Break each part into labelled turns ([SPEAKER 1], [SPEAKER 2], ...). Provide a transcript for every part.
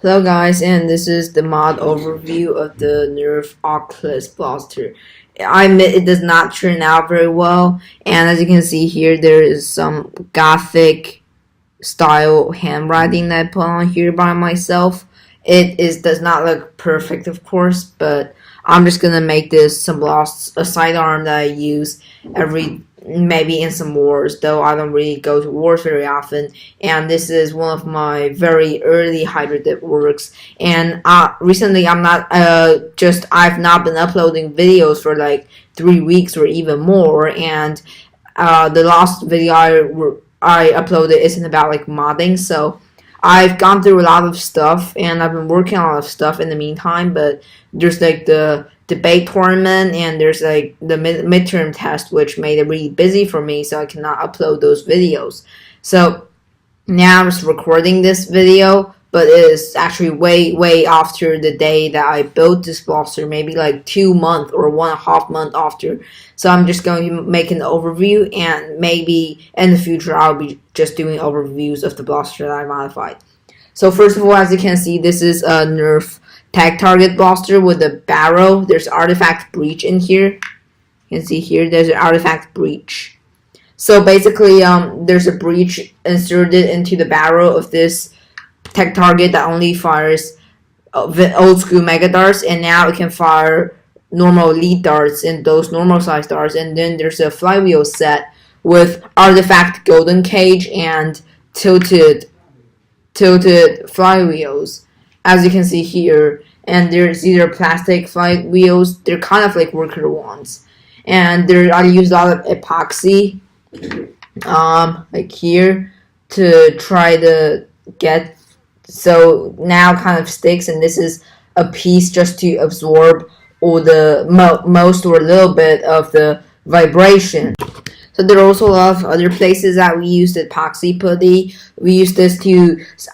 [SPEAKER 1] Hello guys, and this is the mod overview of the Nerf Achlys blaster. I admit it does not turn out very well, and as you can see here, there is some gothic style handwriting that I put on here by myself. Does not look perfect, of course, but I'm just gonna make this a sidearm that I use maybe in some wars, though I don't really go to wars very often. And this is one of my very early hybrid works. And recently I've not been uploading videos for like 3 weeks or even more. And the last video I uploaded isn't about like modding, so I've gone through a lot of stuff and I've been working on a lot of stuff in the meantime. But there's like the debate tournament and there's like the midterm test, which made it really busy for me, so I cannot upload those videos. So now I'm just recording this video, but it is actually way after the day that I built this blaster, maybe like 2 months or 1.5 months after. So I'm just going to make an overview, and maybe in the future I'll be just doing overviews of the blaster that I modified. So first of all, as you can see, this is a Nerf tag target blaster with a barrel. There's artifact breach in here. You can see here there's an artifact breach. So basically there's a breach inserted into the barrel of this tag target that only fires old school mega darts, and now it can fire normal lead darts and those normal size darts. And then there's a flywheel set with artifact golden cage and tilted flywheels, as you can see here. And there's either plastic flywheels, they're kind of like worker ones, and I use a lot of epoxy like here to try to get so now kind of sticks, and this is a piece just to absorb all the most or a little bit of the vibration. So there are also a lot of other places that we use the epoxy putty. We use this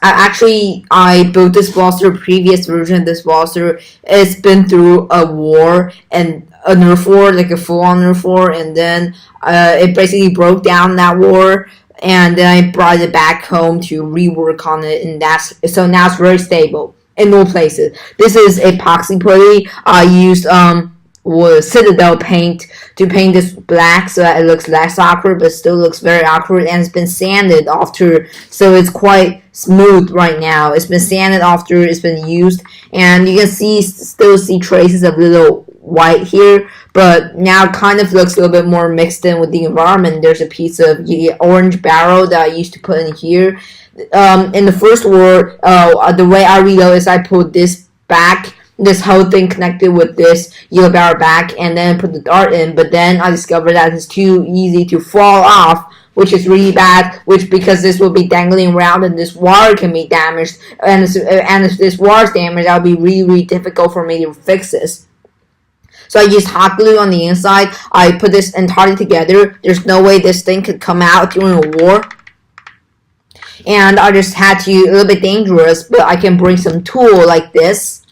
[SPEAKER 1] I built this blaster, previous version of this blaster. It's been through a war and a Nerf war, like a full-on Nerf war, and then it basically broke down that war. And then I brought it back home to rework on it, and so now it's very stable in all places. This is epoxy putty. I used Citadel paint to paint this black so that it looks less awkward, but still looks very awkward, and it's been sanded after, so it's quite smooth right now. It's been sanded after it's been used, and you can still see traces of little white here, but now it kind of looks a little bit more mixed in with the environment. There's a piece of orange barrel that I used to put in here. In the first war, the way I reload is I put this whole thing connected with this yellow barrel back, and then put the dart in. But then I discovered that it's too easy to fall off, which is really bad, because this will be dangling around and this wire can be damaged, and if this wire is damaged, that would be really difficult for me to fix this. So I used hot glue on the inside. I put this entirely together. There's no way this thing could come out during a war. And I just had to, a little bit dangerous, but I can bring some tool like this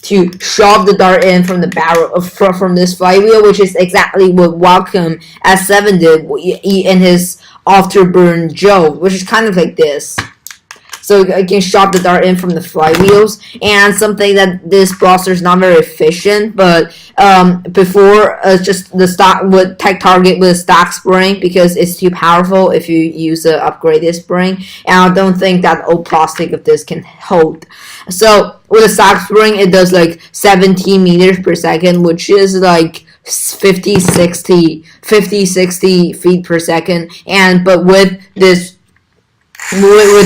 [SPEAKER 1] to shove the dart in from the barrel from this flywheel, which is exactly what Welcome S7 did in his Afterburnt joke, which is kind of like this. So I can shove the dart in from the flywheels. And something that this blaster is not very efficient, but before just the stock would tag target with a stock spring, because it's too powerful if you use an upgraded spring, and I don't think that old plastic of this can hold. So with a stock spring, it does like 17 meters per second, which is like 50-60 feet per second. But with this afterburner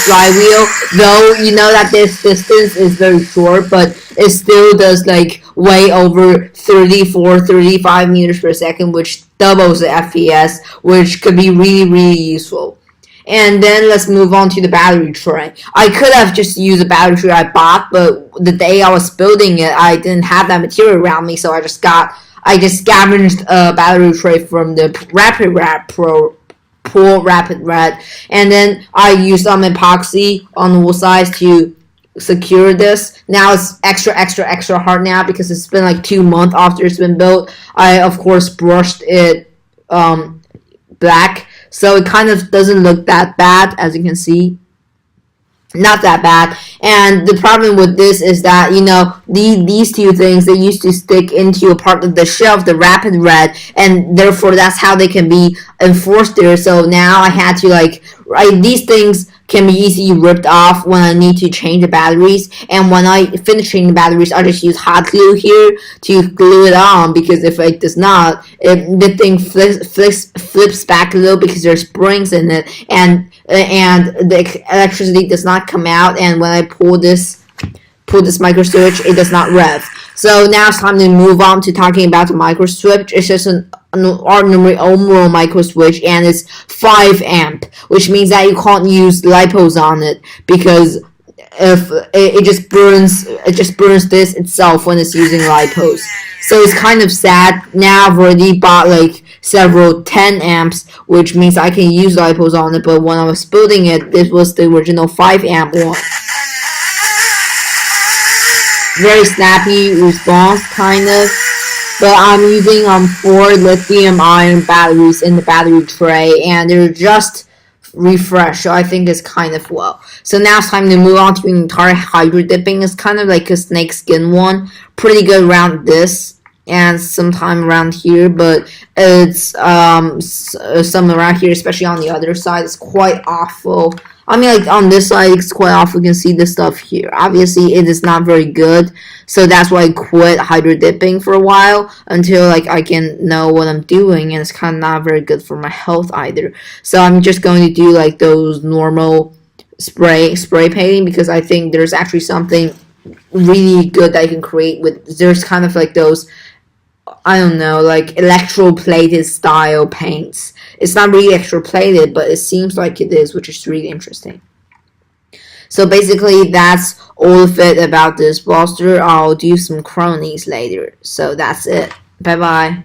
[SPEAKER 1] flywheel, though you know that this distance is very short, but it still does like way over 34-35 meters per second, which doubles the FPS, which could be really useful. And then let's move on to the battery tray. I could have just used a battery tray I bought, but the day I was building it, I didn't have that material around me, so I just scavenged a battery tray from the Rapid Red, and then I used some epoxy on all sides to secure this. Now it's extra hard now because it's been like 2 months after it's been built. I of course brushed it black, so it kind of doesn't look that bad, as you can see. not that bad. And the problem with this is that, you know, these two things, they used to stick into a part of the shelf, the rapid red, and therefore that's how they can be enforced there. So now I had to, like, these things can be easily ripped off when I need to change the batteries. And when I finish changing the batteries, I just use hot glue here to glue it on, because if it does not, the thing flips back a little because there's springs in it, and the electricity does not come out. And when I pull this micro switch, it does not rev. So now it's time to move on to talking about the micro switch. It's just an ordinary Omro micro switch, and it's 5 amp, which means that you can't use lipos on it, because if it just burns this itself when it's using lipos. So it's kind of sad. Now I've already bought like several 10 amps, which means I can use lipos on it. But when I was building it, this was the original 5 amp one. Very snappy response, kind of. But I'm using 4 lithium-ion batteries in the battery tray, and they're just refreshed, so I think it's kind of well. So now it's time to move on to an entire hydro dipping. It's kind of like a snake skin one, pretty good around this and sometime around here, but it's some around here, especially on the other side. It's quite awful. I mean, like, on this side, it's quite awful. You can see the stuff here. Obviously, it is not very good, so that's why I quit hydro dipping for a while, until, like, I can know what I'm doing, and it's kind of not very good for my health either. So I'm just going to do, like, those normal spray painting, because I think there's actually something really good that I can create with. There's kind of like those, I don't know, like electroplated style paints. It's not really electroplated, but it seems like it is, which is really interesting. So basically, that's all of it about this bolster. I'll do some cronies later. So that's it. Bye bye.